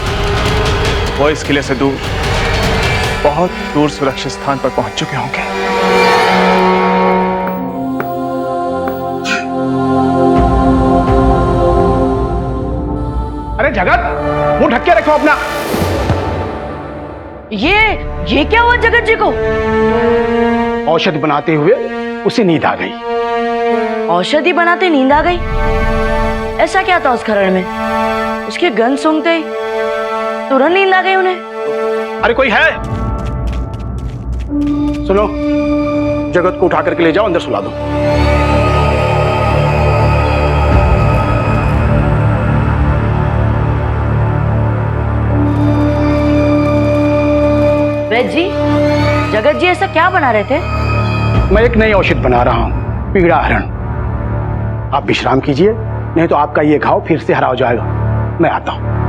वो इस किले से दूर, बहुत दूर सुरक्षित स्थान पर पहुंच चुके होंगे। अरे जगत, मुंह ढक के रखो अपना। ये क्या हुआ जगत जी को? औषधि बनाते हुए उसे नींद आ गई। औषधि बनाते नींद आ गई? ऐसा क्या था उस खरड़ में? उसकी गंध सूंघते ही तुरंत नींद आ गई उन्हें। अरे कोई है? सुनो, जगत को उठा करके ले जाओ, अंदर सुला दो। वैद्य जी, जगत जी ऐसा क्या बना रहे थे? मैं एक नई औषधि बना रहा हूं, पीड़ा हरण। आप विश्राम कीजिए, नहीं तो आपका ये घाव फिर से हरा हो जाएगा। मैं आता हूं।